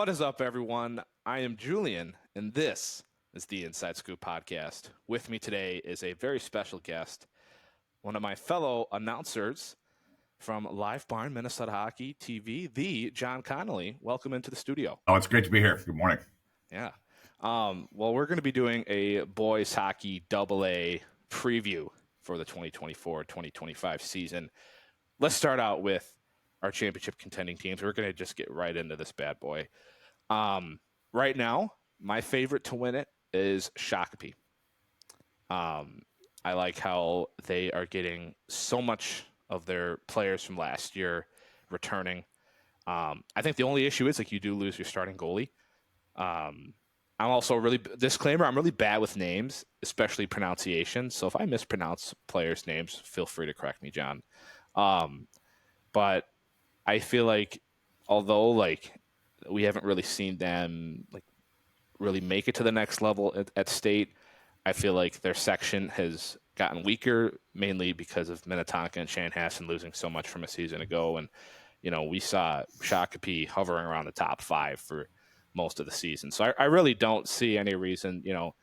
What is up, everyone? I am Julian, and this is the Inside Scoop podcast. With me today is a very special guest, one of my fellow announcers from Live Barn Minnesota Hockey TV, the John Conley. Welcome into the studio. Oh, it's great to be here. Good morning. Yeah. Well, we're going to be doing a boys hockey AA preview for the 2024-2025 season. Let's start out with our championship contending teams. We're going to just get right into this bad boy. Right now, my favorite to win it is Shakopee. I like how they are getting so much of their players from last year returning. I think the only issue is like you do lose your starting goalie. I'm also disclaimer, I'm really bad with names, especially pronunciation. So if I mispronounce players' names, feel free to correct me, John. But I feel like although like we haven't really seen them like really make it to the next level at state, I feel like their section has gotten weaker, mainly because of Minnetonka and Chanhassen losing so much from a season ago. And, you know, we saw Shakopee hovering around the top 5 for most of the season. So I really don't see any reason, you know,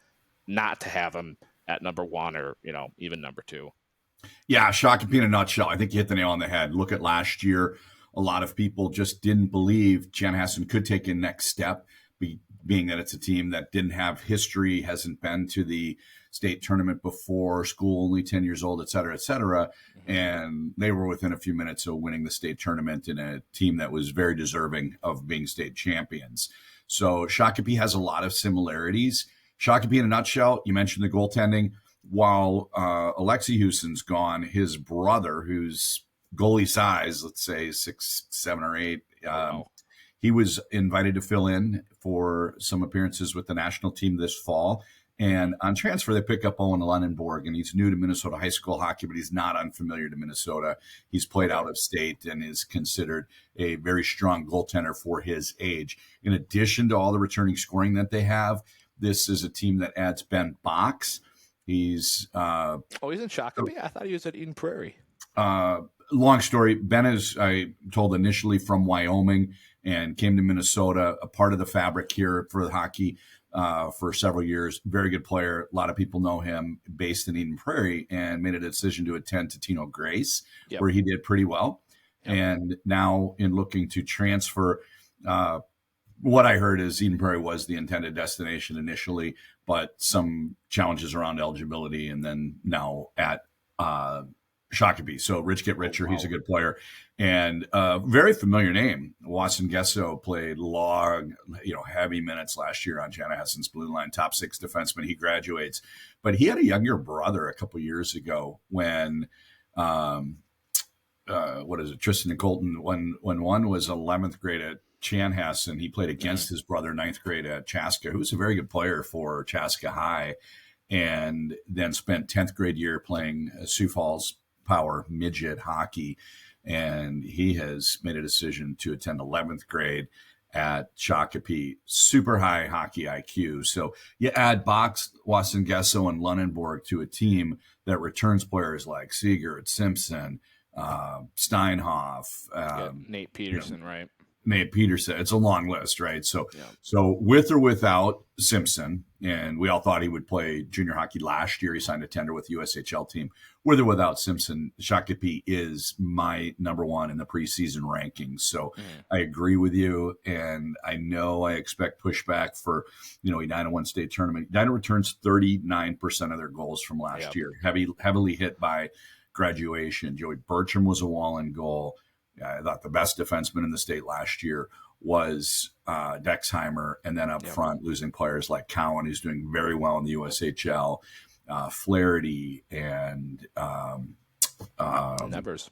not to have them at number 1 or, you know, even number 2. Yeah, Shakopee in a nutshell. I think you hit the nail on the head. Look at last year. A lot of people just didn't believe Chanhassen could take a next step, being that it's a team that didn't have history, hasn't been to the state tournament before, school only 10 years old, et cetera, et cetera. Mm-hmm. And they were within a few minutes of winning the state tournament in a team that was very deserving of being state champions. So Shakopee has a lot of similarities. Shakopee in a nutshell, you mentioned the goaltending. While Alexi Houston's gone, his brother, who's goalie size, let's say 6, 7, or 8, he was invited to fill in for some appearances with the national team this fall. And on transfer, they pick up Owen Lunenborg, and he's new to Minnesota high school hockey, but he's not unfamiliar to Minnesota. He's played out of state and is considered a very strong goaltender for his age. In addition to all the returning scoring that they have, this is a team that adds Ben Box. He's he's in Shakopee? I thought he was at Eden Prairie. Long story. Ben is, I told, initially from Wyoming and came to Minnesota, a part of the fabric here for the hockey for several years. Very good player. A lot of people know him, based in Eden Prairie, and made a decision to attend Totino Grace, where he did pretty well. Yep. And now in looking to transfer, what I heard is Eden Prairie was the intended destination initially, but some challenges around eligibility, and then now at Shakopee. So Rich Get Richer, He's a good player. And very familiar name. Watson Gesso played heavy minutes last year on Chanhassen's blue line, top 6 defenseman. He graduates. But he had a younger brother a couple years ago when Tristan and Colton, when one was 11th grade at Chanhassen, he played against his brother 9th grade at Chaska, who was a very good player for Chaska High, and then spent 10th grade year playing Sioux Falls Power midget hockey. And he has made a decision to attend 11th grade at Shakopee. Super high hockey IQ. So you add Box, Watson Gesso, and Lunenborg to a team that returns players like Siegert, Simpson, Steinhoff, Nate Peterson, right? Nate Peterson. It's a long list, right? So with or without Simpson, and we all thought he would play junior hockey last year. He signed a tender with the USHL team. With or without Simpson, Shakopee is my number 1 in the preseason rankings. So I agree with you, and I know I expect pushback for, Edina won state tournament. Edina returns 39% of their goals from last year, heavily hit by graduation. Joey Bertram was a wall in goal. I thought the best defenseman in the state last year was Dexheimer, and then up front losing players like Cowan, who's doing very well in the USHL, Flaherty, and Nevers,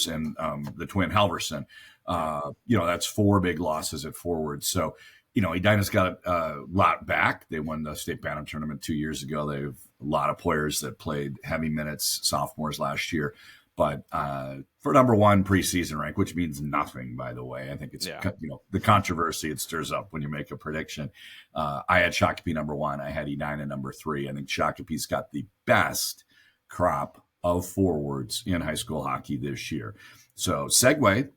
and the twin Halverson. That's 4 big losses at forward. So, Edina's got a lot back. They won the state Bantam tournament 2 years ago. They have a lot of players that played heavy minutes, sophomores last year. But for number 1 preseason rank, which means nothing, by the way, I think it's the controversy it stirs up when you make a prediction. I had Shakopee number 1. I had Edina number 3. I think Shakopee's got the best crop of forwards in high school hockey this year. So segue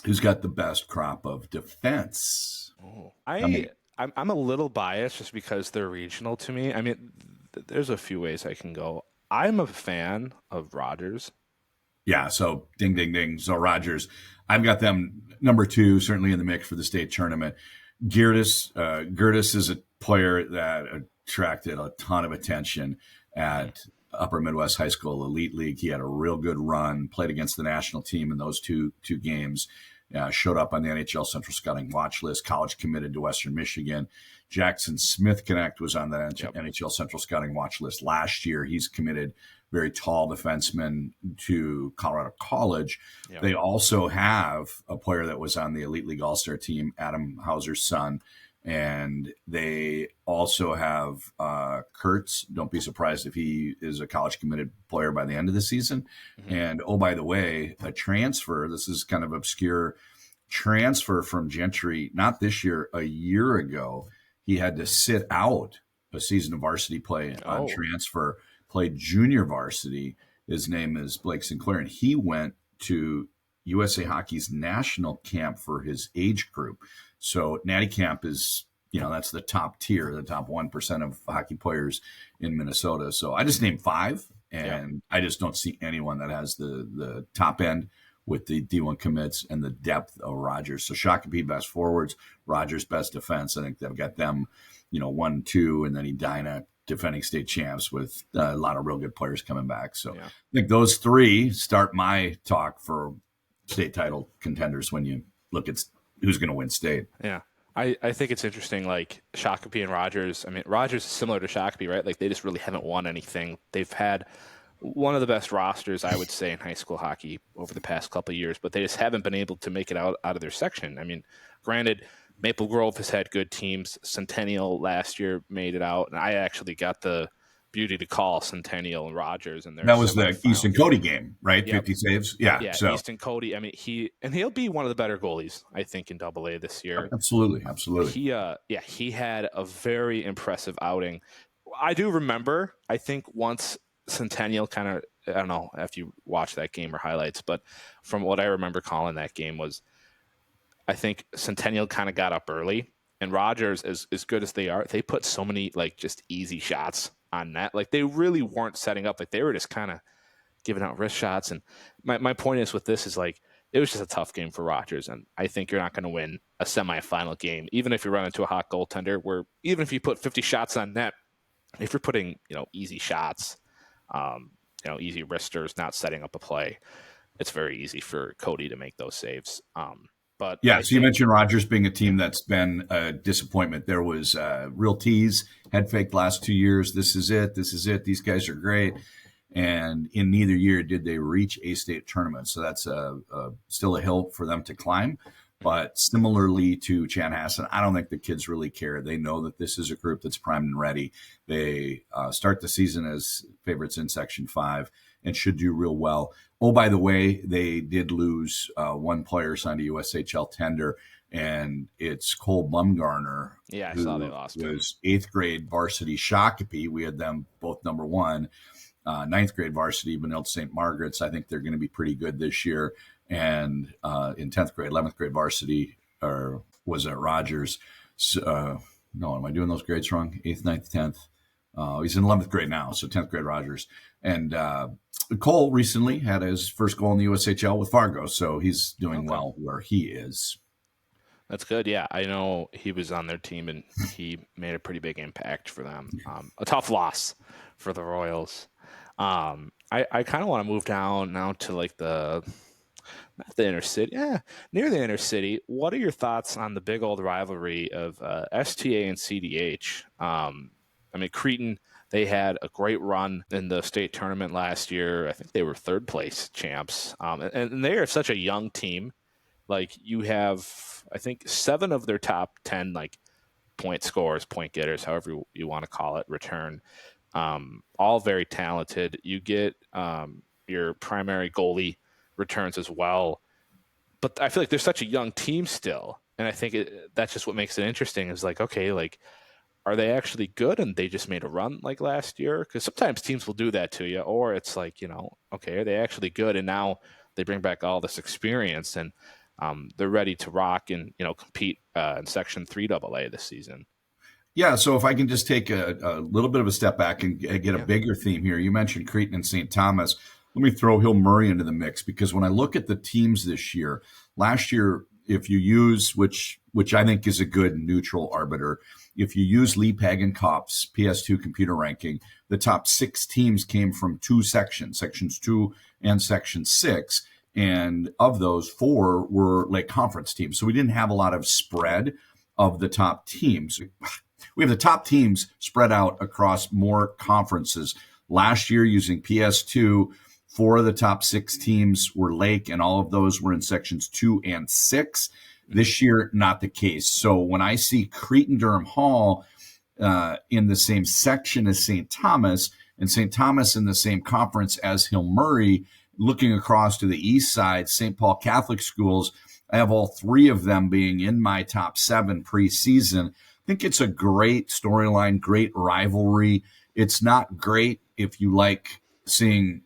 Who's got the best crop of defense? Oh. I mean, I'm a little biased just because they're regional to me. I mean, there's a few ways I can go. I'm a fan of Rogers. yeah. So ding, ding, ding. So Rogers, I've got them number 2, certainly in the mix for the state tournament. Gertis is a player that attracted a ton of attention Mhm. at Upper Midwest High School Elite League. He had a real good run, played against the national team in those two games, showed up on the NHL Central Scouting watch list, college committed to Western Michigan. Jackson Smith Connect was on the Yep. NHL Central Scouting watch list last year. He's committed, very tall defenseman to Colorado College. Yep. They also have a player that was on the Elite League All-Star team, Adam Hauser's son. And they also have Kurtz. Don't be surprised if he is a college committed player by the end of the season. Mhm. And oh, by the way, a transfer. This is kind of obscure transfer from Gentry, not this year, a year ago. He had to sit out a season of varsity play on Oh, transfer, played junior varsity. His name is Blake Sinclair, and he went to USA Hockey's national camp for his age group. So Natty Camp is, that's the top tier, the top 1% of hockey players in Minnesota. So I just named 5, yep. and I just don't see anyone that has the top end with the D1 commits and the depth of Rogers. So Shakopee best forwards, Rogers best defense. I think they've got them, 1, 2, and then Edina defending state champs with a lot of real good players coming back. So Yeah. I think those 3 start my talk for state title contenders when you look at who's going to win state. Yeah. I think it's interesting, like Shakopee and Rogers. I mean, Rogers is similar to Shakopee, right? Like they just really haven't won anything. They've had one of the best rosters, I would say, in high school hockey over the past couple of years, but they just haven't been able to make it out of their section. I mean, granted, Maple Grove has had good teams. Centennial last year made it out, and I actually got the beauty to call Centennial and Rogers in their That was the semifinal Easton game. Cody game, right? Yep. 50 saves. Yeah. Yeah, So Easton Cody. I mean, he'll be one of the better goalies, I think, in Double A this year. absolutely. Absolutely. He had a very impressive outing. I do remember, I think once Centennial kind of, I don't know if you watch that game or highlights, but from what I remember calling that game was, I think Centennial kind of got up early, and Rogers, as good as they are, they put so many like just easy shots on net. Like they really weren't setting up. Like they were just kind of giving out wrist shots. And my point is with this is like, it was just a tough game for Rogers. And I think you're not going to win a semifinal game, even if you run into a hot goaltender where even if you put 50 shots on net, if you're putting, easy shots, easy wristers, not setting up a play, it's very easy for Cody to make those saves. But Yeah. I So you think, mentioned Rogers being a team that's been a disappointment. There was real tease, head faked last 2 years. This is it. This is it. These guys are great. And in neither year did they reach a state tournament. So that's still a hill for them to climb. But similarly to Chanhassen, I don't think the kids really care. They know that this is a group that's primed and ready. They start the season as favorites in Section 5 and should do real well. Oh, by the way, they did lose one player signed to USHL tender, and it's Cole Bumgarner, yeah, I saw they who lost him. was 8th grade varsity Shakopee. We had them both number 1. 9th grade varsity, Benilde St. Margaret's. I think they're going to be pretty good this year. And in 10th grade, 11th grade varsity was at Rogers. So, no, am I doing those grades wrong? 8th, 9th, 10th. He's in 11th grade now, so 10th grade Rogers. And Cole recently had his first goal in the USHL with Fargo, so he's doing well where he is. That's good. Yeah, I know he was on their team and he made a pretty big impact for them. A tough loss for the Royals. I kind of want to move down now to like not the inner city, near the inner city. What are your thoughts on the big old rivalry of STA and CDH? I mean, Cretan, they had a great run in the state tournament last year. I think they were 3rd place champs, and they are such a young team. Like you have, I think 7 of their top 10 like point scorers, point getters, however you want to call it, return. All very talented. You get your primary goalie returns as well. But I feel like they're such a young team still. And I think that's just what makes it interesting is like, okay, like, are they actually good and they just made a run like last year? Because sometimes teams will do that to you. Or it's like, okay, are they actually good? And now they bring back all this experience. And they're ready to rock and compete in Section 3 AA this season. Yeah, so if I can just take a little bit of a step back and get a Yeah. bigger theme here. You mentioned Creighton and St. Thomas. Let me throw Hill Murray into the mix because when I look at the teams this year, last year, if you use which I think is a good neutral arbiter, if you use Lee Pag and Kopp's PS2 computer ranking, the top 6 teams came from 2 sections, sections 2 and section 6, and of those 4 were like conference teams. So we didn't have a lot of spread of the top teams. We have the top teams spread out across more conferences. Last year, using PS2, 4 of the top 6 teams were Lake, and all of those were in sections 2 and 6. This year, not the case. So when I see Creighton-Durham Hall in the same section as St. Thomas, and St. Thomas in the same conference as Hill Murray, looking across to the east side, St. Paul Catholic Schools, I have all 3 of them being in my top 7 preseason. I think it's a great storyline, great rivalry. It's not great if you like seeing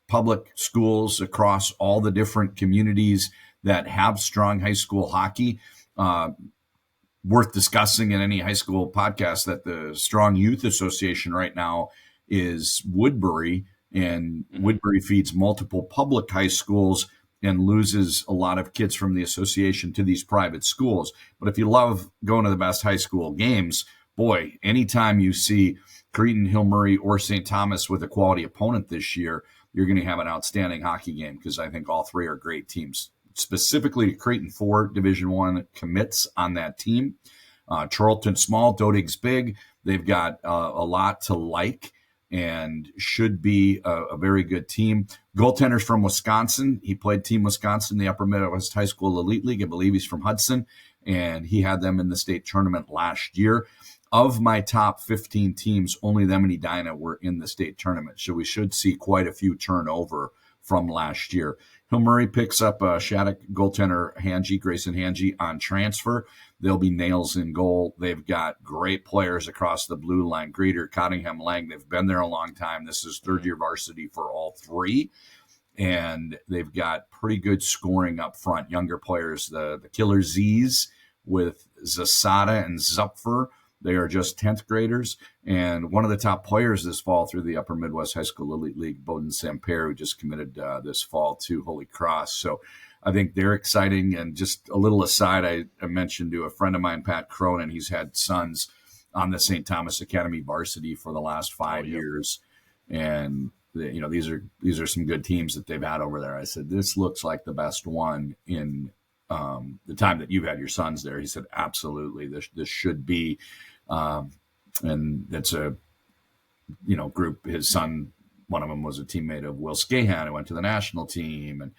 public schools across all the different communities that have strong high school hockey. Worth discussing in any high school podcast that the Strong Youth Association right now is Woodbury, and Woodbury feeds multiple public high schools and loses a lot of kids from the association to these private schools. But if you love going to the best high school games, boy, anytime you see Creighton, Hill Murray, or St. Thomas with a quality opponent this year, you're going to have an outstanding hockey game because I think all 3 are great teams. Specifically, Creighton 4 Division I commits on that team. Charlton small, Dodig's big. They've got a lot to like and should be a very good team. Goaltender's from Wisconsin. He played Team Wisconsin in the Upper Midwest High School Elite League. I believe he's from Hudson, and he had them in the state tournament last year. Of my top 15 teams, only them and Edina were in the state tournament, so we should see quite a few turnover from last year. Hill Murray picks up Shattuck goaltender Grayson Hanji on transfer. They'll be nails in goal. They've got great players across the blue line. Greeter, Cottingham, Lang. They've been there a long time. This is third-year varsity for all 3. And they've got pretty good scoring up front. Younger players, the Killer Z's with Zasada and Zupfer. They are just 10th graders. And one of the top players this fall through the Upper Midwest High School Elite League, Bowden Samper, who just committed this fall to Holy Cross. So I think they're exciting. And just a little aside, I mentioned to a friend of mine, Pat Cronin, he's had sons on the St. Thomas Academy varsity for the last 5 years. And these are some good teams that they've had over there. I said, this looks like the best one in the time that you've had your sons there. He said, absolutely, this should be. And that's a group. His son, one of them was a teammate of Will Scahan, who went to the national team, and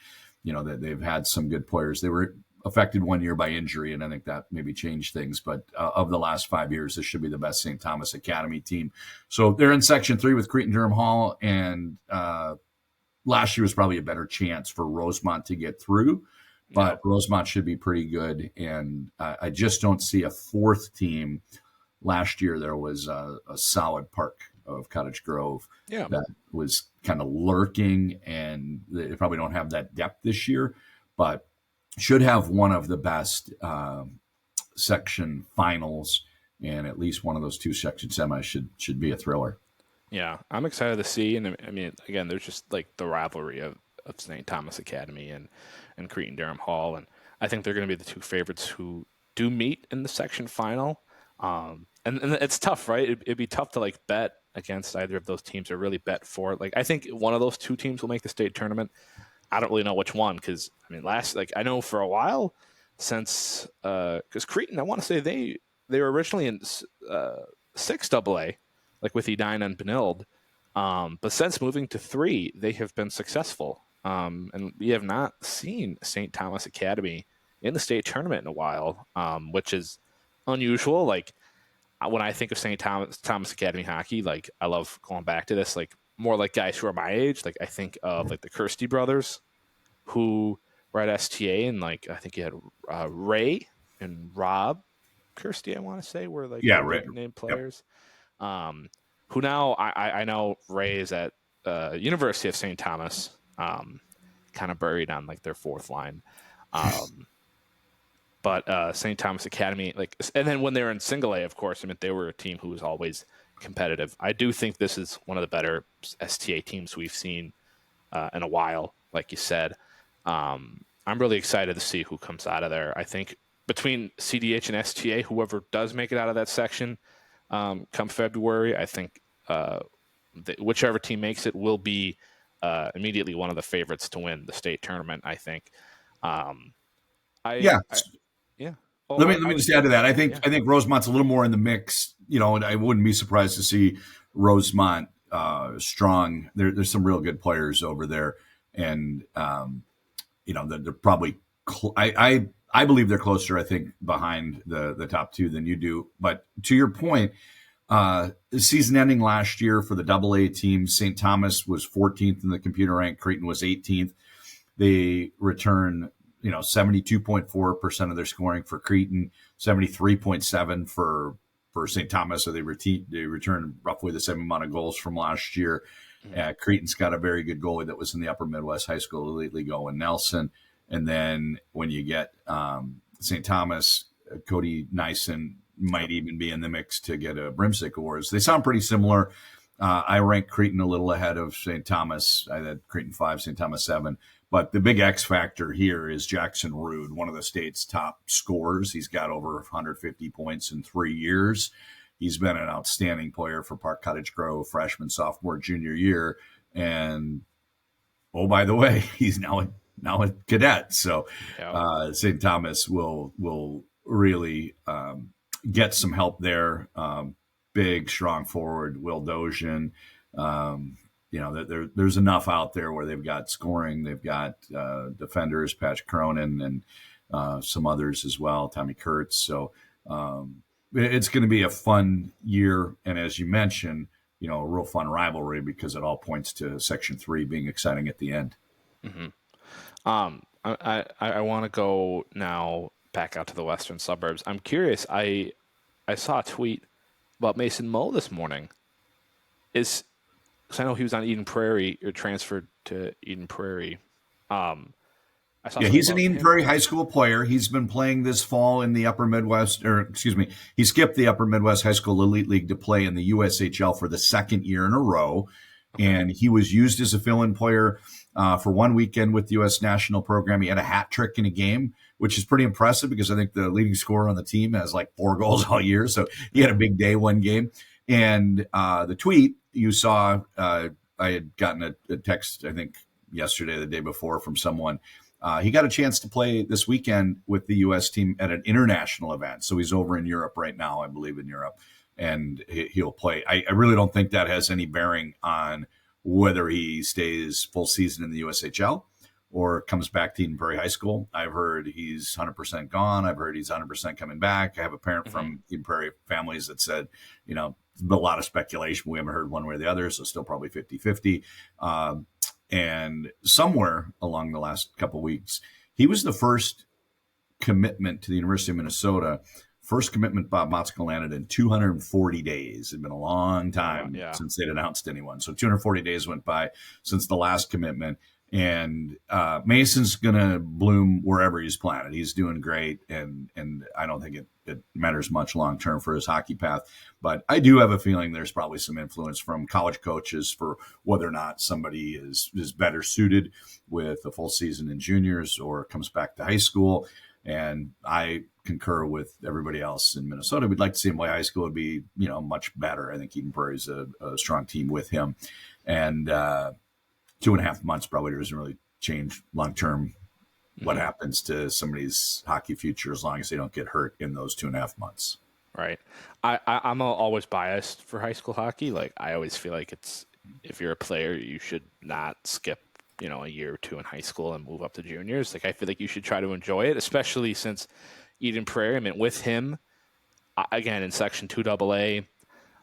that they've had some good players. They were affected one year by injury, and I think that maybe changed things. But of the last 5 years, this should be the best St. Thomas Academy team. So they're in Section 3 with Creighton-Durham Hall, and last year was probably a better chance for Rosemont to get through. But Rosemont should be pretty good, and I just don't see a 4th team. Last year, there was a solid Park of Cottage Grove that was kind of lurking, and they probably don't have that depth this year, but should have one of the best section finals, and at least one of those 2 section semis should be a thriller. Yeah, I'm excited to see, and I mean, again, there's just like the rivalry of St. Thomas Academy and Creighton-Durham Hall, and I think they're going to be the 2 favorites who do meet in the section final. And it's tough, right? It'd be tough to like bet against either of those teams or really bet for it. Like, I think one of those 2 teams will make the state tournament. I don't really know which one because I mean, I know for a while since because Creighton, I want to say they were originally in 6 AA, like with Edina and Benilde, but since moving to 3, they have been successful. And we have not seen St. Thomas Academy in the state tournament in a while, which is unusual. Like, when I think of St. Thomas Academy hockey, like, I love going back to this, like, more like guys who are my age. Like, I think of like the Kirsty brothers who were at STA, and like I think you had Ray and Rob Kirsty, I want to say, were like named players. Yep. Who now I know Ray is at University of St. Thomas, kind of buried on like their 4th line. Um, but St. Thomas Academy, like, and then when they were in single A, of course, I mean, they were a team who was always competitive. I do think this is one of the better STA teams we've seen in a while, like you said. I'm really excited to see who comes out of there. I think between CDH and STA, whoever does make it out of that section come February, I think whichever team makes it will be immediately one of the favorites to win the state tournament, I think. Um, Yeah. I yeah. Oh, Let me just add to that. yeah. I think Rosemont's a little more in the mix, and I wouldn't be surprised to see Rosemont strong. There's some real good players over there, and they're probably. I believe they're closer. I think behind the top two than you do. But to your point, the season ending last year for the AA team, St. Thomas was 14th in the computer rank. Creighton was 18th. They return 72.4% of their scoring for Creighton, 73.7 for St. Thomas. So they return roughly the same amount of goals from last year. Creighton's got a very good goalie that was in the Upper Midwest High School Elite League, Owen Nelson. And then when you get St. Thomas, Cody Nyson might even be in the mix to get a Brimstick Awards. They sound pretty similar. I rank Creighton a little ahead of St. Thomas. I had Creighton 5, St. Thomas 7. But the big X factor here is Jackson Rude, one of the state's top scorers. He's got over 150 points in 3 years. He's been an outstanding player for Park Cottage Grove, freshman, sophomore, junior year. And, oh, by the way, he's now a cadet. So St. Thomas will really get some help there. Big, strong forward, Will Dozian. There's enough out there where they've got scoring, they've got defenders, Patrick Cronin, and some others as well, Tommy Kurtz. So it's going to be a fun year, and as you mentioned, a real fun rivalry because it all points to Section 3 being exciting at the end. Mm-hmm. I want to go now back out to the western suburbs. I'm curious. I saw a tweet about Mason Moe this morning. Because I know he was on Eden Prairie or transferred to Eden Prairie. He's an Eden Prairie high school player. He's been playing this fall in the Upper Midwest, he skipped the Upper Midwest High School Elite League to play in the USHL for the second year in a row. Okay. And he was used as a fill-in player for one weekend with the U.S. national program. He had a hat trick in a game, which is pretty impressive because I think the leading scorer on the team has like 4 goals all year. So he had a big day one game. And the tweet you saw, I had gotten a text, I think yesterday, the day before, from someone. He got a chance to play this weekend with the U.S. team at an international event. So he's over in Europe right now, I believe in Europe, and he'll play. I really don't think that has any bearing on whether he stays full season in the USHL or comes back to Eden Prairie High School. I've heard he's 100% gone. I've heard he's 100% coming back. I have a parent from Eden Prairie families that said, a lot of speculation. We haven't heard one way or the other, so still probably 50-50. And somewhere along the last couple of weeks, he was the first commitment to the University of Minnesota. First commitment Bob Motzko landed in 240 days. It'd been a long time since they'd announced anyone. So 240 days went by since the last commitment. And Mason's going to bloom wherever he's planted. He's doing great, and I don't think it matters much long-term for his hockey path. But I do have a feeling there's probably some influence from college coaches for whether or not somebody is better suited with a full season in juniors or comes back to high school. And I concur with everybody else in Minnesota. We'd like to see him play high school. It'd be, much better. I think Eden Prairie's a strong team with him. And 2.5 months probably doesn't really change long-term what happens to somebody's hockey future as long as they don't get hurt in those 2.5 months. Right. I'm always biased for high school hockey. Like, I always feel like if you're a player, you should not skip, a year or two in high school and move up to juniors. Like, I feel like you should try to enjoy it, especially since Eden Prairie, I mean, with him, again, in Section 2 AA,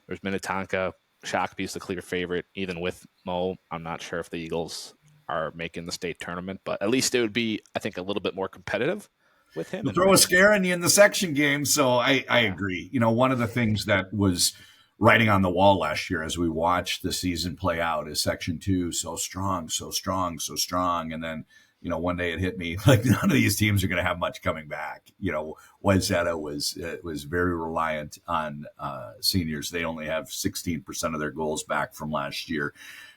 there's Minnetonka. Shakopee's the clear favorite. Even with Mo, I'm not sure if the Eagles are making the state tournament, but at least it would be, I think, a little bit more competitive with him. You'll throw a scare in you in the section game, so I agree. One of the things that was writing on the wall last year as we watched the season play out is Section 2 so strong, so strong, so strong, and then one day it hit me like none of these teams are going to have much coming back. Wayzata was very reliant on seniors. They only have 16% of their goals back from last year.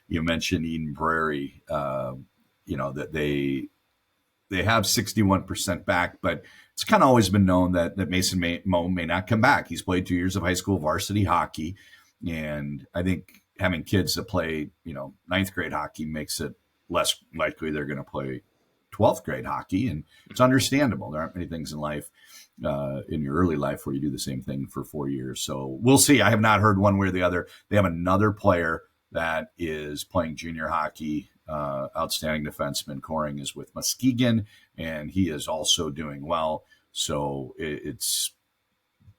You mentioned Eden Prairie, that they have 61% back, but it's kind of always been known that Mason Moe may not come back. He's played 2 years of high school varsity hockey, and I think having kids that play, ninth grade hockey makes it less likely they're going to play 12th grade hockey, and it's understandable. There aren't many things in life, in your early life, where you do the same thing for 4 years. So we'll see. I have not heard one way or the other. They have another player that is playing junior hockey. Outstanding defenseman Coring is with Muskegon, and he is also doing well. So it's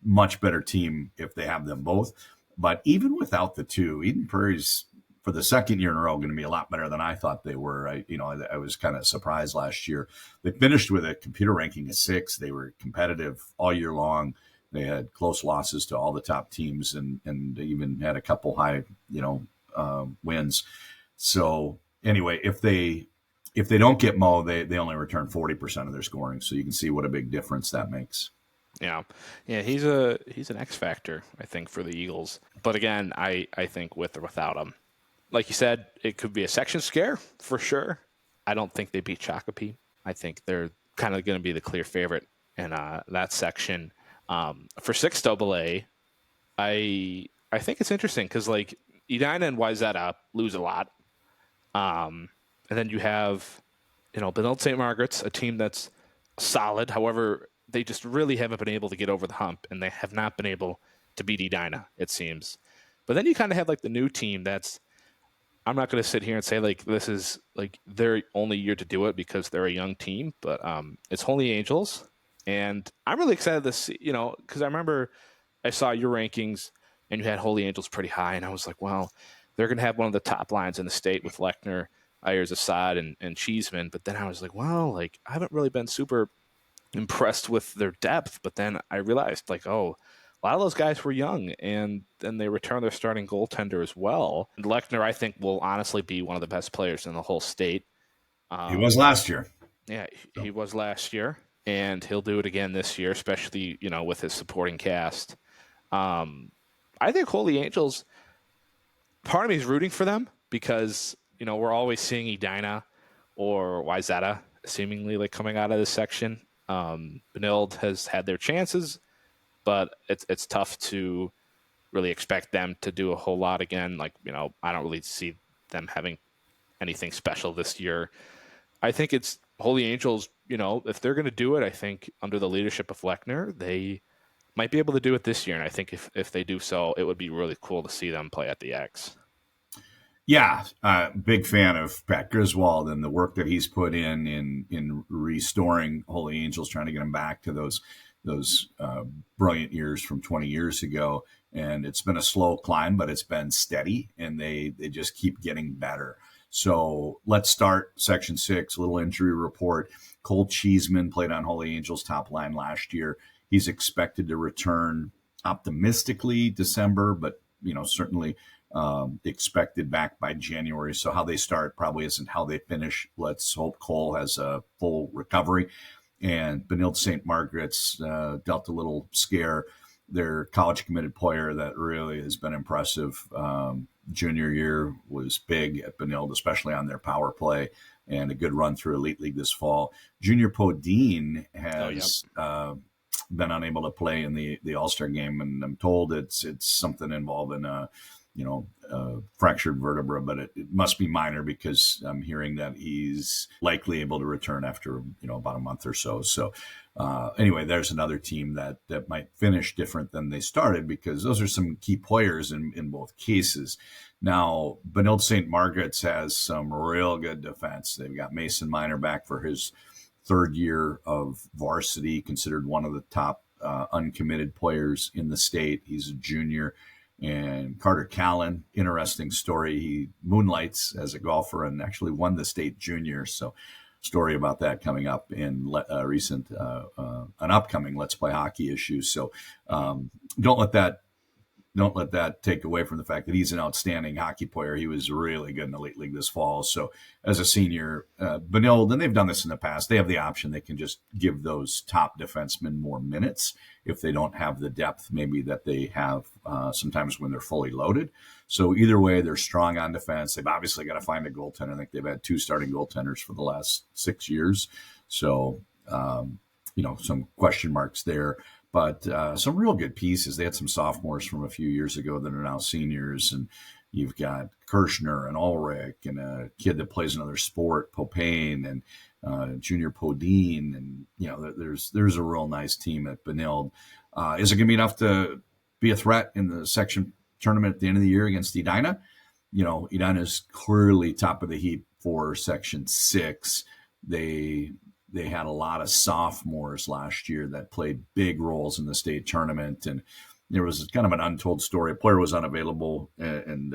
much better team if they have them both. But even without the two, Eden Prairie's for the second year in a row going to be a lot better than I thought they were. I was kind of surprised last year. They finished with a computer ranking of 6. They were competitive all year long. They had close losses to all the top teams, and they even had a couple high, wins. So anyway, if they don't get Mo, they only return 40% of their scoring. So you can see what a big difference that makes. Yeah, he's an X factor, I think, for the Eagles. But again, I think with or without him, like you said, it could be a section scare for sure. I don't think they beat Shakopee. I think they're kind of going to be the clear favorite in that section. For 6AA, I think it's interesting because like Edina and Wayzata lose a lot. And then you have, Benilde St. Margaret's, a team that's solid. However, they just really haven't been able to get over the hump, and they have not been able to beat Edina, it seems. But then you kind of have like the new team that's, I'm not going to sit here and say like this is like their only year to do it because they're a young team, but it's Holy Angels. And I'm really excited to see, because I remember I saw your rankings and you had Holy Angels pretty high, and I was like, well, they're going to have one of the top lines in the state with Lechner, Ayers Assad, and Cheeseman. But then I was like, well, like I haven't really been super impressed with their depth. But then I realized, like, oh, a lot of those guys were young, and then they returned their starting goaltender as well. And Lechner, I think, will honestly be one of the best players in the whole state. He was last year. Yeah, he was last year, and he'll do it again this year, especially, with his supporting cast. I think Holy Angels, part of me is rooting for them because, we're always seeing Edina or Wayzata seemingly like coming out of this section. Benilde has had their chances, but it's tough to really expect them to do a whole lot again. Like, I don't really see them having anything special this year. I think it's Holy Angels, if they're going to do it, I think under the leadership of Lechner, they might be able to do it this year. And I think if they do so, it would be really cool to see them play at the X. Yeah, big fan of Pat Griswold and the work that he's put in restoring Holy Angels, trying to get them back to those brilliant years from 20 years ago. And it's been a slow climb, but it's been steady, and they just keep getting better. So let's start section 6, little injury report. Cole Cheeseman played on Holy Angels top line last year. He's expected to return optimistically December, but certainly expected back by January. So how they start probably isn't how they finish. Let's hope Cole has a full recovery. And Benilde St. Margaret's dealt a little scare. Their college committed player that really has been impressive. Junior year was big at Benilde, especially on their power play, and a good run through Elite League this fall. Junior Podine has been unable to play in the All-Star game, and I'm told it's something involving fractured vertebra, but it must be minor because I'm hearing that he's likely able to return after about a month or so. So anyway, there's another team that might finish different than they started because those are some key players in both cases. Now, Benilde St. Margaret's has some real good defense. They've got Mason Miner back for his third year of varsity, considered one of the top uncommitted players in the state. He's a junior. And Carter Callan, interesting story. He moonlights as a golfer and actually won the state junior. So story about that coming up in an upcoming Let's Play Hockey issue. So don't let that don't let that take away from the fact that he's an outstanding hockey player. He was really good in the Elite League this fall. So as a senior, Benilde, and they've done this in the past, they have the option. They can just give those top defensemen more minutes if they don't have the depth maybe that they have sometimes when they're fully loaded. So either way, they're strong on defense. They've obviously got to find a goaltender. I think they've had 2 starting goaltenders for the last 6 years. So, some question marks there. But some real good pieces. They had some sophomores from a few years ago that are now seniors. And you've got Kirshner and Ulrich and a kid that plays another sport, Popane, and Junior Podine. And, there's a real nice team at Benilde. Is it going to be enough to be a threat in the section tournament at the end of the year against Edina? Edina is clearly top of the heap for Section 6. They had a lot of sophomores last year that played big roles in the state tournament. And there was kind of an untold story. A player was unavailable and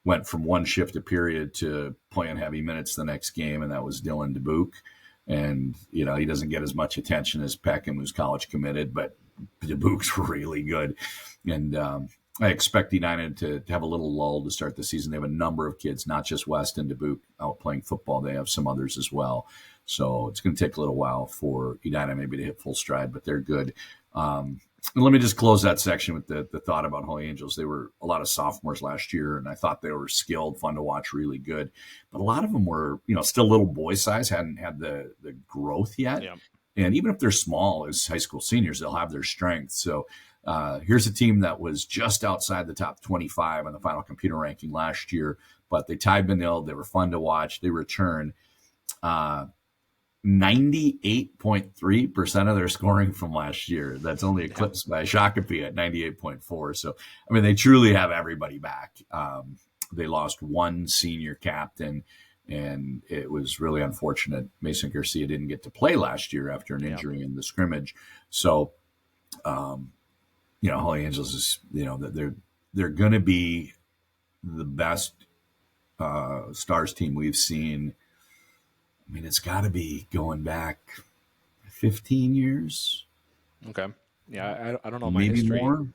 went from one shift a period to playing heavy minutes the next game, and that was Dylan DeBuke. And, he doesn't get as much attention as Peckham, who's college committed, but DeBuke's really good. And I expect Edina to have a little lull to start the season. They have a number of kids, not just West and DeBuke, out playing football. They have some others as well. So it's going to take a little while for Edina maybe to hit full stride, but they're good. And let me just close that section with the thought about Holy Angels. They were a lot of sophomores last year, and I thought they were skilled, fun to watch, really good. But a lot of them were, still little boy size, hadn't had the growth yet. Yeah. And even if they're small as high school seniors, they'll have their strength. So here's a team that was just outside the top 25 on the final computer ranking last year, but they tied Benilde. They were fun to watch. They return 98.3% of their scoring from last year. That's only eclipsed by Shakopee at 98.4. So, they truly have everybody back. They lost one senior captain, and it was really unfortunate. Mason Garcia didn't get to play last year after an injury in the scrimmage. So, Holy Angels is, they're going to be the best Stars team we've seen. It's got to be going back 15 years. Okay. Yeah, I don't know my maybe history. More.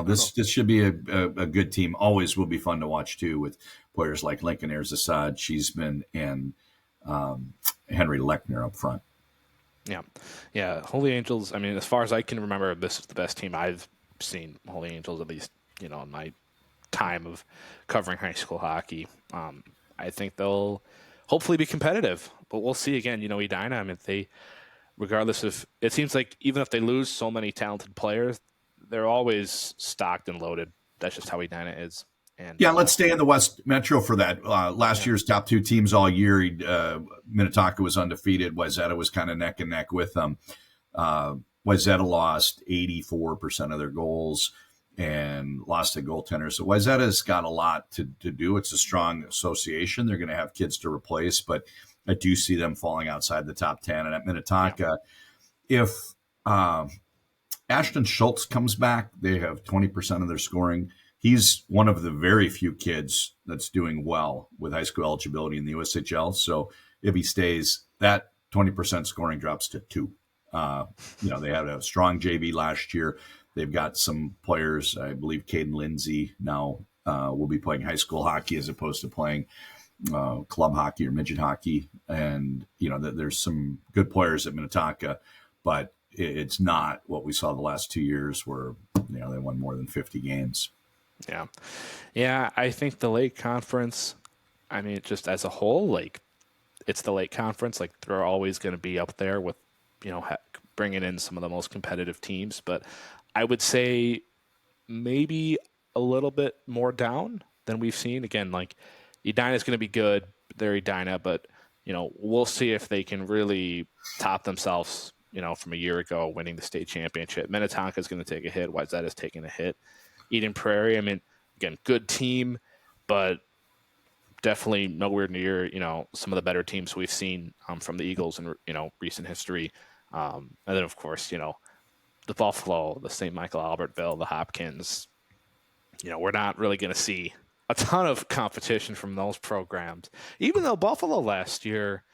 This should be a good team. Always will be fun to watch too, with players like Lincoln Ayers-Assad, Cheeseman, and Henry Lechner up front. Yeah. Holy Angels. As far as I can remember, this is the best team I've seen. Holy Angels, at least, in my time of covering high school hockey. I think they'll hopefully be competitive, but we'll see. Again, Edina, they, regardless of, it seems like even if they lose so many talented players, they're always stocked and loaded. That's just how Edina is. And let's stay in the West Metro for that. Last year's top 2 teams all year, Minnetonka was undefeated. Wayzata was kind of neck and neck with them. Wayzata lost 84% of their goals and lost a goaltender. So Wayzata's got a lot to do. It's a strong association. They're going to have kids to replace, but I do see them falling outside the top 10. And at Minnetonka, if Ashton Schultz comes back, they have 20% of their scoring. He's one of the very few kids that's doing well with high school eligibility in the USHL. So if he stays, that 20% scoring drops to 2. They had a strong JV last year. They've got some players, I believe Caden Lindsay now will be playing high school hockey as opposed to playing club hockey or midget hockey. And, there's some good players at Minnetonka, but it's not what we saw the last 2 years where, they won more than 50 games. Yeah. I think the Lake Conference, just as a whole, it's the Lake Conference. They're always going to be up there with, bringing in some of the most competitive teams. But I would say maybe a little bit more down than we've seen. Again, Edina is going to be good. They're Edina, but, we'll see if they can really top themselves, from a year ago winning the state championship. Minnetonka is going to take a hit. Wayzata is taking a hit. Eden Prairie, again, good team, but definitely nowhere near, some of the better teams we've seen from the Eagles in, recent history. And then, of course, the Buffalo, the St. Michael Albertville, the Hopkins, we're not really going to see a ton of competition from those programs. Even though Buffalo last year,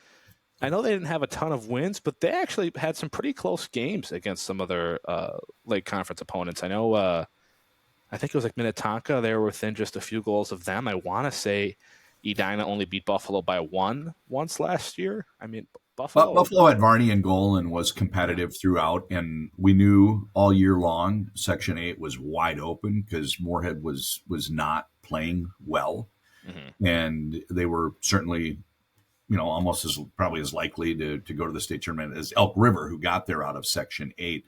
I know they didn't have a ton of wins, but they actually had some pretty close games against some of their Lake Conference opponents. I know I think it was like Minnetonka. They were within just a few goals of them. I want to say Edina only beat Buffalo by one once last year. I mean, But Buffalo. Buffalo had Varney in goal and was Yeah. competitive throughout, and we knew all year long Section 8 was wide open because Moorhead was not playing well, Hmm. and they were certainly almost as probably as likely to go to the state tournament as Elk River, who got there out of Section 8.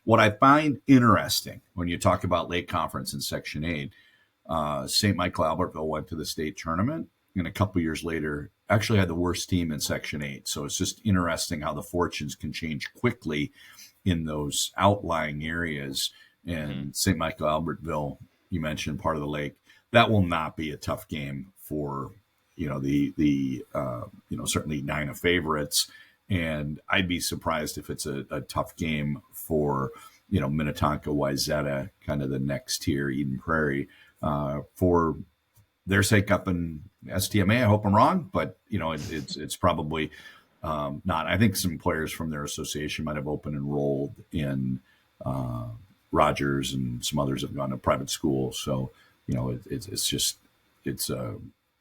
What I find interesting when you talk about Lake Conference in Section 8, St. Michael Albertville went to the state tournament, and a couple years later actually had the worst team in Section 8. So it's just interesting how the fortunes can change quickly in those outlying areas. Hmm. And St. Michael Albertville, you mentioned part of the lake, that will not be a tough game for certainly nine of favorites. And I'd be surprised if it's a tough game for Minnetonka, Wayzata, kind of the next tier, Eden Prairie, for their sake up in STMA. I hope I'm wrong, but it's probably not. I think some players from their association might have open enrolled in uh, Rogers, and some others have gone to private school. So it's just it's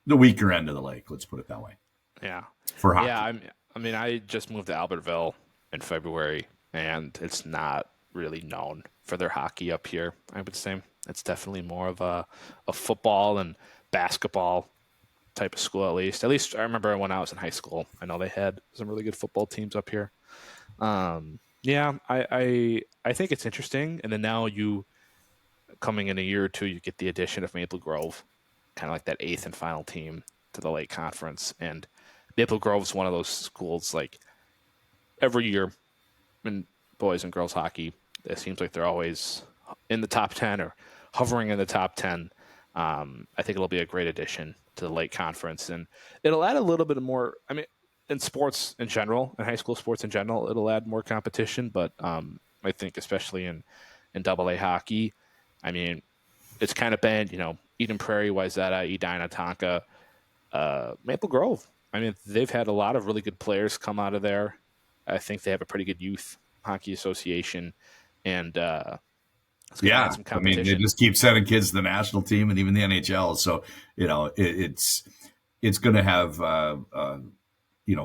the weaker end of the lake. Let's put it that way Yeah. for Yeah. hockey. I mean, I just moved to Albertville in February, and it's not really known for their hockey up here. I would say it's definitely more of a football and basketball type of school, at least. At least I remember when I was in high school. I know they had some really good football teams up here. Yeah, I think it's interesting. And then now you coming in a year or two, you get the addition of Maple Grove, kind of like that eighth and final team to the Lake Conference. And Maple Grove's one of those schools like every year in boys and girls hockey, it seems like they're always in the top 10 or hovering in the top 10. I think it'll be a great addition to the Lake Conference, and it'll add a little bit more. I mean, in sports in general, in high school sports in general, it'll add more competition. But I think especially in Double A hockey, I mean, it's kind of been Eden Prairie, Wayzata, Edina, Tonka, Maple Grove. I mean, they've had a lot of really good players come out of there. I think they have a pretty good youth hockey association, and it's going to add Yeah, some I mean, they competition. just keep sending kids to the national team and even the NHL. So it's going to have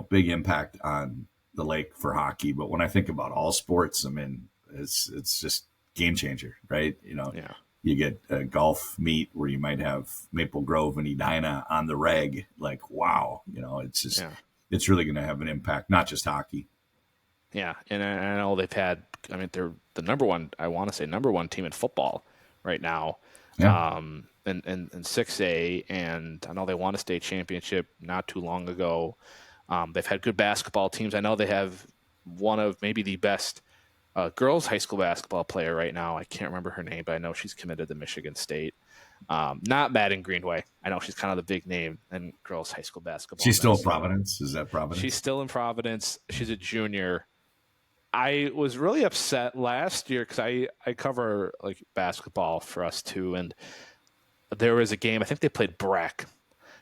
big impact on the lake for hockey. But when I think about all sports, I mean, it's just game changer, right? Yeah, You get a golf meet where you might have Maple Grove and Edina on the reg. Like, wow, yeah, it's really going to have an impact, not just hockey. yeah. And I know they've had. I mean, they're the number one. I want to say number one team in football right now. Yeah. In 6A, and I know they won a state championship not too long ago. They've had good basketball teams. I know they have one of maybe the best girls high school basketball player right now. I can't remember her name, but I know she's committed to Michigan State. Not Madden Greenway. I know she's kind of the big name in girls high school basketball She's in still at Minnesota. Providence. Is that She's Providence? still in Providence. She's a junior. I was really upset last year because I cover like basketball for us too, and there was a game. I think they played Breck,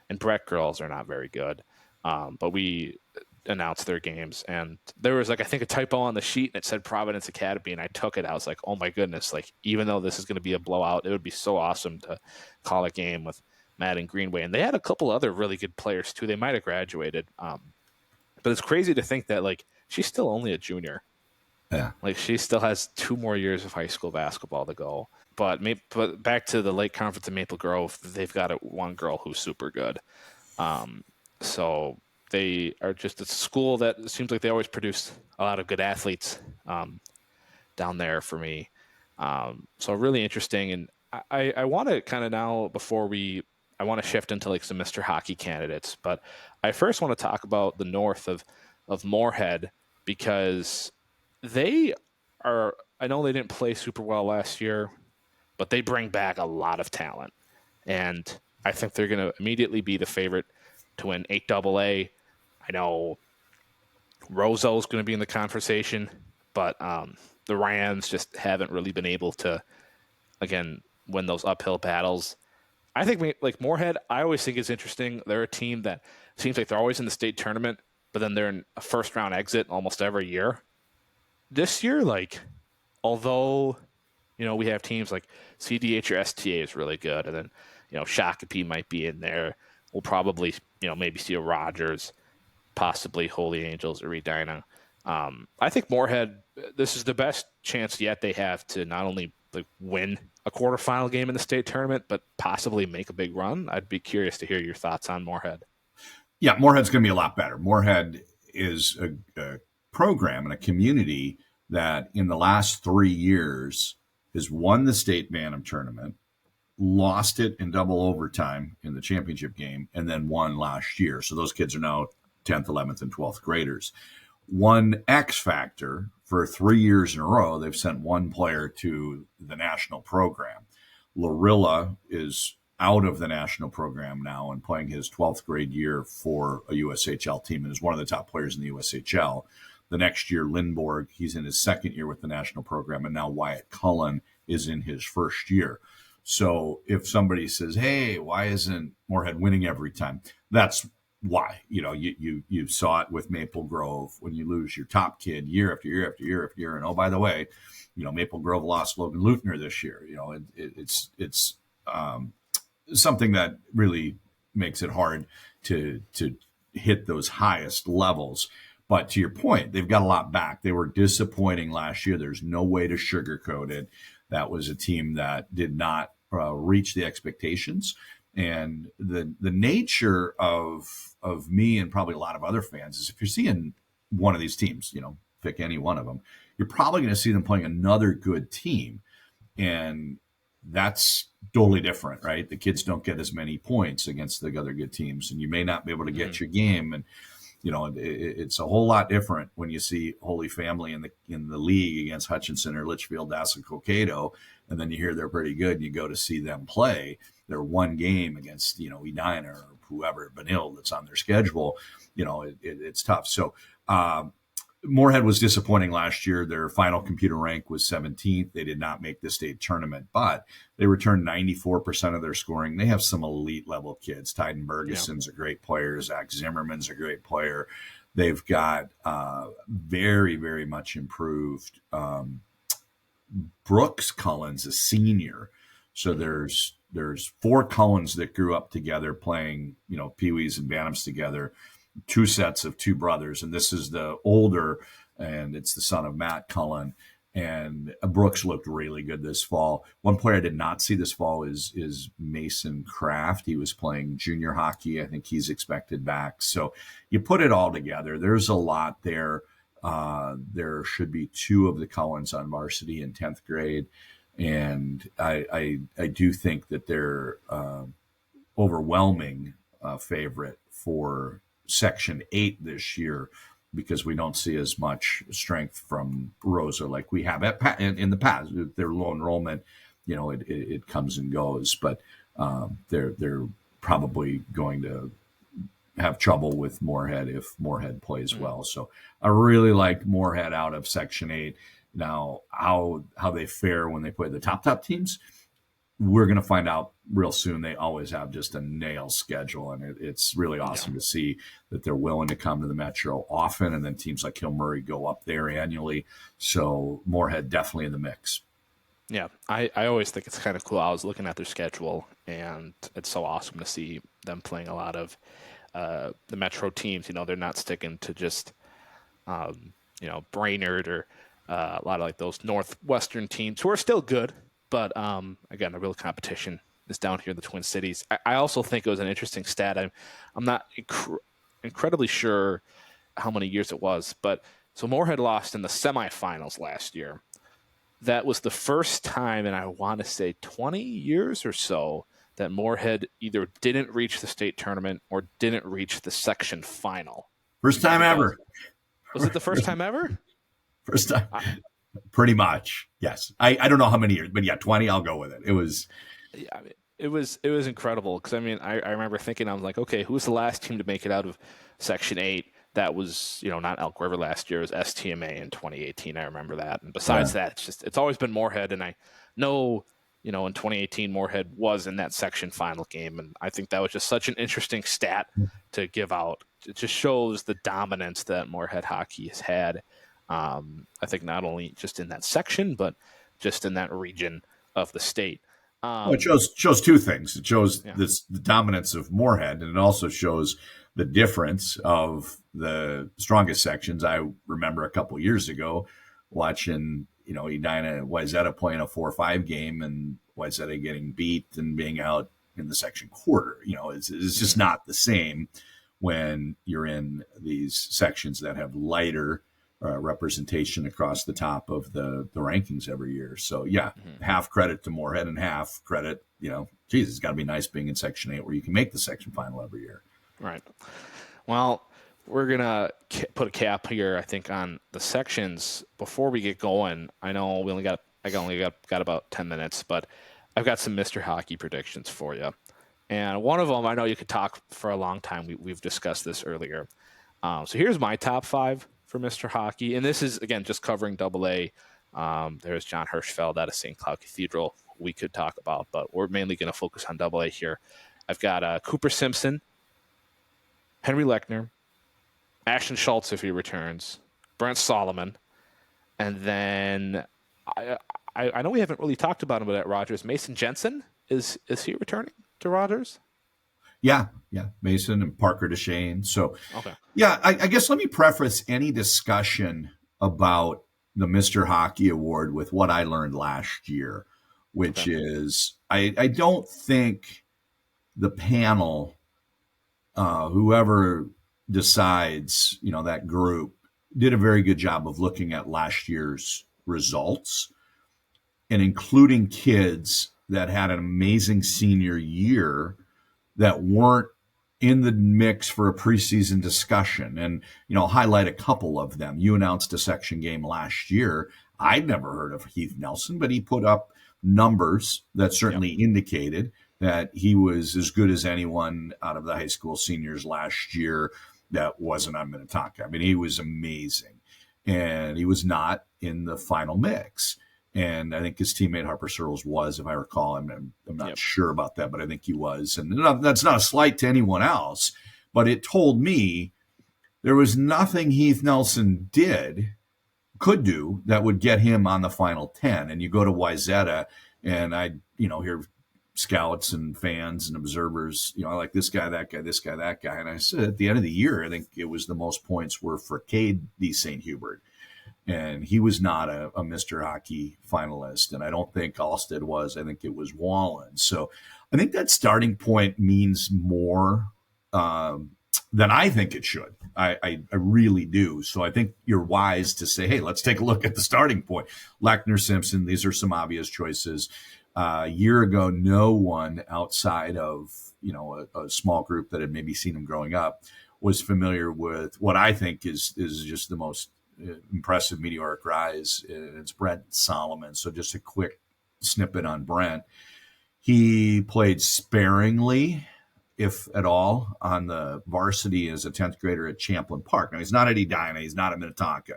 and Breck girls are not very good. But we announced their games, and there was like I think a typo on the sheet, and it said Providence Academy, and I took it. I was like, oh my goodness! Like even though this is going to be a blowout, it would be so awesome to call a game with Madden Greenway, and they had a couple other really good players too. They might have graduated, but it's crazy to think that like she's still only a junior. Yeah. Like she still has 2 more years of high school basketball to go. But back to the Lake Conference in Maple Grove, they've got one girl who's super good. Um, so they are just a school that seems like they always produce a lot of good athletes down there for me. So really interesting, and I want to kind of now I want to shift into like some Mr. Hockey candidates, but I first want to talk about the north of Moorhead because they are. I know they didn't play super well last year, but they bring back a lot of talent, and I think they're going to immediately be the favorite to win 8AA. I know Rozo's going to be in the conversation, but the Rams just haven't really been able to, again, win those uphill battles. I think like Moorhead, I always think is interesting. They're a team that seems like they're always in the state tournament, but then they're in a first round exit almost every year. This year, like, although we have teams like CDH or STA is really good, and then Shakopee might be in there. We'll probably maybe see a Rogers, possibly Holy Angels or Edina. I think Moorhead, this is the best chance yet they have to not only win a quarterfinal game in the state tournament, but possibly make a big run. I'd be curious to hear your thoughts on Moorhead. Yeah, Moorhead's going to be a lot better. Moorhead is a program and a community that in the last 3 years has won the state Bantam tournament, lost it in double overtime in the championship game, and then won last year. So those kids are now 10th, 11th, and 12th graders. One X factor for 3 years in a row, they've sent one player to the national program. Lorilla is out of the national program now and playing his 12th grade year for a USHL team and is one of the top players in the USHL. The next year, Lindborg, he's in his second year with the national program, and now Wyatt Cullen is in his first year. So if somebody says, hey, why isn't Moorhead winning every time? That's why. You saw it with Maple Grove when you lose your top kid year after year after year after year. And oh, by the way, Maple Grove lost Logan Lutner this year. It's something that really makes it hard to hit those highest levels. But to your point, they've got a lot back. They were disappointing last year. There's no way to sugarcoat it. That was a team that did not reach the expectations. And the nature of me and probably a lot of other fans is if you're seeing one of these teams, pick any one of them, you're probably going to see them playing another good team. And that's totally different, right? The kids don't get as many points against the other good teams, and you may not be able to get your game. And it's a whole lot different when you see Holy Family in the league against Hutchinson or Litchfield, Dassel, Cokato, and then you hear they're pretty good, and you go to see them play their one game against Edina or whoever Benil that's on their schedule. It's tough. So Moorhead was disappointing last year. Their final computer rank was 17th. They did not make the state tournament, but they returned 94% of their scoring. They have some elite level kids. Tyden Bergeson's a great player. Zach Zimmerman's a great player. They've got very, very much improved. Brooks Cullens, a senior. So there's 4 Cullens that grew up together playing, peewees and bantams together. 2 sets of 2 brothers, and this is the older, and it's the son of Matt Cullen. And Brooks looked really good this fall. One player I did not see this fall is Mason Kraft. He was playing junior hockey. I think he's expected back. So you put it all together. There's a lot there. There should be 2 of the Cullens on varsity in 10th grade. And I do think that they're overwhelming favorite for Section 8 this year because we don't see as much strength from Rosa like we have in the past. Their low enrollment, it comes and goes, but they're probably going to have trouble with Moorhead if Moorhead plays well. So I really like Moorhead out of Section 8. Now, how they fare when they play the top teams, we're going to find out real soon. They always have just a nail schedule, and it's really awesome to see that they're willing to come to the Metro often, and then teams like Hill Murray go up there annually. So Moorhead definitely in the mix. Yeah, I always think it's kind of cool. I was looking at their schedule, and it's so awesome to see them playing a lot of the Metro teams. They're not sticking to just, Brainerd or a lot of like those Northwestern teams who are still good. But again, the real competition is down here in the Twin Cities. I also think it was an interesting stat. I'm not incredibly sure how many years it was, but so Moorhead lost in the semifinals last year. That was the first time in, I want to say, 20 years or so that Moorhead either didn't reach the state tournament or didn't reach the section final. First time ever. Was it the first time ever? First time. Pretty much, yes. I don't know how many years, but yeah, 20. I'll go with it. It was, yeah, it was incredible because I remember thinking, I was like, okay, who's the last team to make it out of Section 8? That was not Elk River last year. It was STMA in 2018. I remember that. And besides that, it's always been Moorhead. And I know in 2018 Moorhead was in that section final game, and I think that was just such an interesting stat to give out. It just shows the dominance that Moorhead hockey has had. I think not only just in that section, but just in that region of the state. Well, it Um, shows two things. It shows yeah. the dominance of Moorhead, and it also shows the difference of the strongest sections. I remember a couple years ago watching, Edina and Wayzata playing a 4-5 game, and Wayzata getting beat and being out in the section quarter. It's just Mhm. not the same when you're in these sections that have lighter representation across the top of the rankings every year. So yeah, Mhm. half credit to Moorhead and half credit, geez, it's got to be nice being in Section 8 where you can make the section final every year. Right. Well, we're gonna put a cap here, I think, on the sections before we get going. I know I only got about 10 minutes, but I've got some Mr. Hockey predictions for you. And one of them, I know you could talk for a long time. We've discussed this earlier. So here's my top 5 for Mr. Hockey, and this is again just covering Double A. There's John Hirschfeld out of St. Cloud Cathedral we could talk about, but we're mainly going to focus on Double A here. I've got Cooper Simpson, Henry Lechner, Ashton Schultz if he returns, Brent Solomon, and then I know we haven't really talked about him at Rogers. Mason Jensen, is he returning to Rogers? Yeah, Mason and Parker DeShane. So Okay. yeah, I guess let me preface any discussion about the Mr. Hockey Award with what I learned last year, which Okay. is I don't think the panel, whoever decides, that group, did a very good job of looking at last year's results and including kids that had an amazing senior year that weren't in the mix for a preseason discussion. And, highlight a couple of them. You announced a section game last year. I'd never heard of Heath Nelson, but he put up numbers that Yep. certainly indicated that he was as good as anyone out of the high school seniors last year that wasn't on Minnetonka. I mean, he was amazing. And he was not in the final mix. And I think his teammate Harper Searles was, if I recall. I'm not Yep. sure about that, but I think he was. And that's not a slight to anyone else, but it told me there was nothing Heath Nelson could do that would get him on the final 10. And you go to Wayzata, and I, hear scouts and fans and observers, I like this guy, that guy, this guy, that guy. And I said at the end of the year, I think it was the most points were for Cade D. St. Hubert. And he was not a Mr. Hockey finalist. And I don't think Alstead was. I think it was Wallen. So I think that starting point means more than I think it should. I really do. So I think you're wise to say, hey, let's take a look at the starting point. Lechner, Simpson, these are some obvious choices. A year ago, no one outside of a small group that had maybe seen him growing up was familiar with what I think is just the most impressive meteoric rise. It's Brent Solomon. So just a quick snippet on Brent. He played sparingly, if at all, on the varsity as a 10th grader at Champlin Park. Now, he's not at Edina. He's not at Minnetonka.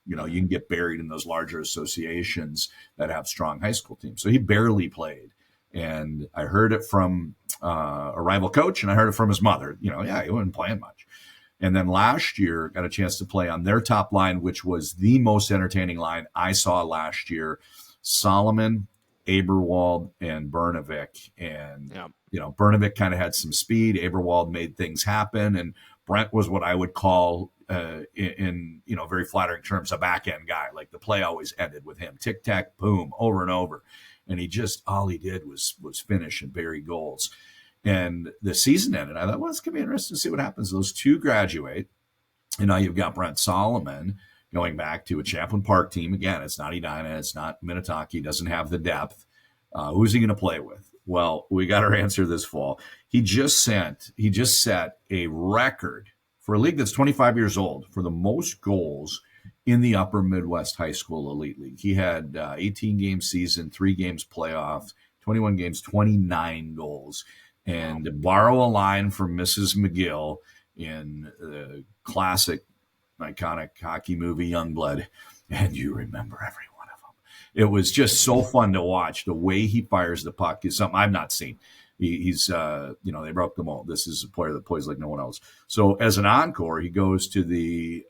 You Mm-hmm. can get buried in those larger associations that have strong high school teams. So he barely played. And I heard it from a rival coach, and I heard it from his mother. He wasn't playing much. And then last year, got a chance to play on their top line, which was the most entertaining line I saw last year. Solomon, Aberwald, and Bernovic. And, Yep. Bernovic kind of had some speed. Aberwald made things happen. And Brent was what I would call, in very flattering terms, a back-end guy. Like the play always ended with him. Tic-tac, boom, over and over. And all he did was finish and bury goals. And the season ended. I thought, well, it's going to be interesting to see what happens. Those two graduate. And now you've got Brent Solomon going back to a Champlin Park team. Again, it's not Edina. It's not Minnetonka. He doesn't have the depth. Who's he going to play with? Well, we got our answer this fall. He just set a record for a league that's 25 years old for the most goals in the Upper Midwest High School Elite League. He had 18-game season, 3 games playoffs, 21 games, 29 goals. And to borrow a line from Mrs. McGill in the classic, iconic hockey movie Youngblood, and you remember every one of them. It was just so fun to watch. The way he fires the puck is something I've not seen. He's, they broke the mold. This is a player that plays like no one else. So as an encore, he goes to the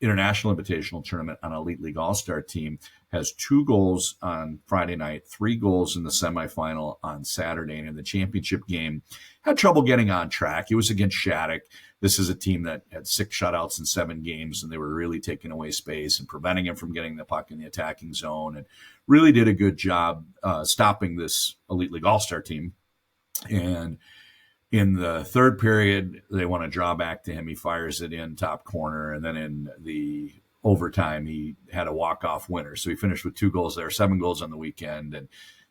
International Invitational Tournament on Elite League All-Star team. has 2 goals on Friday night, 3 goals in the semifinal on Saturday. And in the championship game, had trouble getting on track. It was against Shattuck. This is a team that had 6 shutouts in 7 games, and they were really taking away space and preventing him from getting the puck in the attacking zone, and really did a good job stopping this Elite League All-Star team. And in the third period, they want to draw back to him. He fires it in top corner, and then in the overtime, he had a walk-off winner. So he finished with 2 goals there, 7 goals on the weekend. And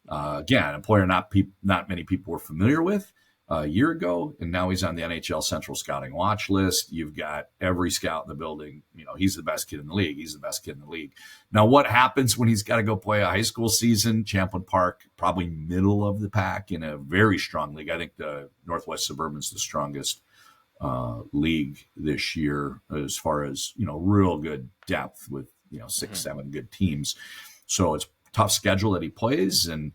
again, a player not many people were familiar with a year ago, and now he's on the NHL Central Scouting Watch list. You've got every scout in the building. He's the best kid in the league. He's the best kid in the league. Now, what happens when he's got to go play a high school season? Champlain Park, probably middle of the pack in a very strong league. I think the Northwest Suburban's the strongest league this year as far as, real good depth with, 6, 7 good teams. So it's a tough schedule that he plays, and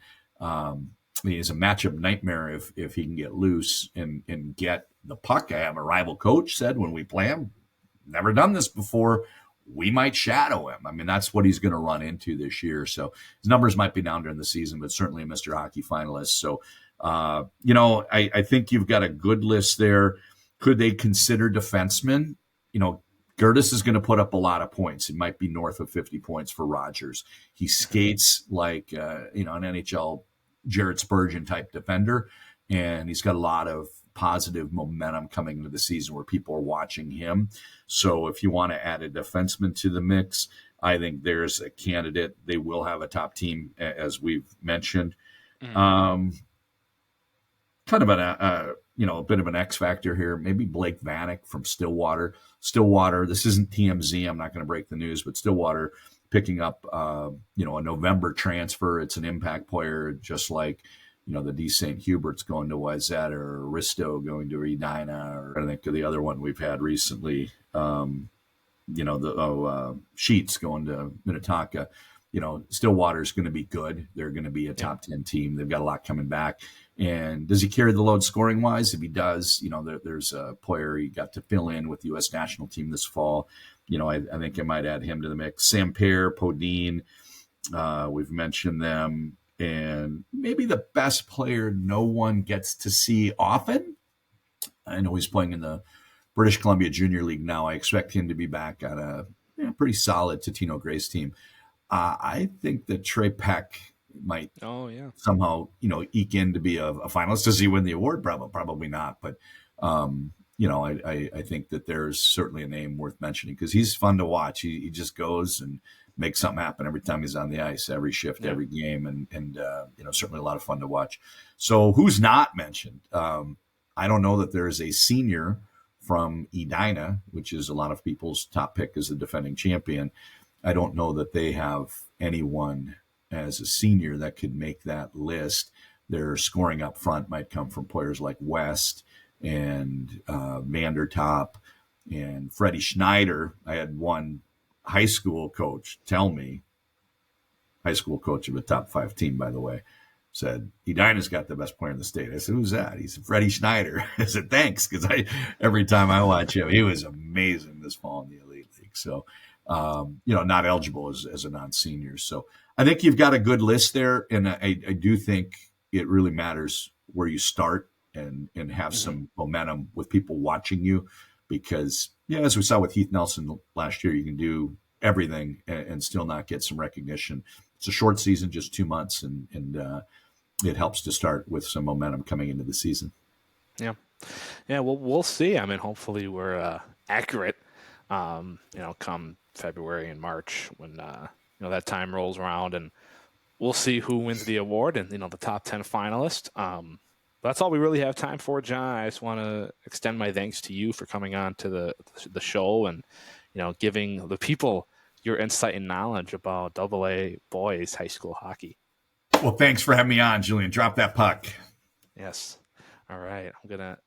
he's a matchup nightmare if he can get loose and get the puck. I have a rival coach said when we play him, never done this before, we might shadow him. I mean, that's what he's going to run into this year. So his numbers might be down during the season, but certainly a Mr. Hockey finalist. So, I think you've got a good list there. Could they consider defensemen? Gertis is going to put up a lot of points. It might be north of 50 points for Rogers. He skates like, an NHL Jared Spurgeon type defender, and he's got a lot of positive momentum coming into the season where people are watching him. So if you want to add a defenseman to the mix, I think there's a candidate. They will have a top team, as we've mentioned. Kind of a bit of an X factor here. Maybe Blake Vanek from Stillwater. Stillwater, this isn't TMZ. I'm not going to break the news, but Stillwater picking up, a November transfer. It's an impact player, just like, the D. St. Hubert's going to Wayzata, or Risto going to Edina, or I think the other one we've had recently, Sheets going to Minnetonka. Stillwater's going to be good. They're going to be a top 10 team. They've got a lot coming back. And does he carry the load scoring wise? If he does, there's a player he got to fill in with the U.S. national team this fall. I think I might add him to the mix. Sam Pear, Podine, we've mentioned them. And maybe the best player no one gets to see often. I know he's playing in the British Columbia Junior League now. I expect him to be back on a pretty solid Totino Grace team. I think that Trey Peck might somehow, eke in to be a finalist. Does he win the award? Probably not. But, I think that there's certainly a name worth mentioning because he's fun to watch. He just goes and makes something happen every time he's on the ice, every shift, every game. And certainly a lot of fun to watch. So who's not mentioned? I don't know that there is a senior from Edina, which is a lot of people's top pick as the defending champion. I don't know that they have anyone as a senior that could make that list. Their scoring up front might come from players like West and Vandertop and Freddie Schneider. I had one high school coach tell me, high school coach of a top 5 team, by the way, said, Edina's got the best player in the state. I said, who's that? He said, Freddie Schneider. I said, thanks, because every time I watch him, he was amazing this fall in the Elite League. So, not eligible as a non-senior. So I think you've got a good list there. And I do think it really matters where you start and have some momentum with people watching you because, as we saw with Heath Nelson last year, you can do everything and still not get some recognition. It's a short season, just 2 months, and it helps to start with some momentum coming into the season. Yeah. Well, we'll see. I mean, hopefully we're accurate, come February and March when, that time rolls around and we'll see who wins the award and, the top 10 finalists. That's all we really have time for, John. I just want to extend my thanks to you for coming on to the show and, giving the people your insight and knowledge about AA boys high school hockey. Well, thanks for having me on, Julian. Drop that puck. Yes. All right. I'm going to...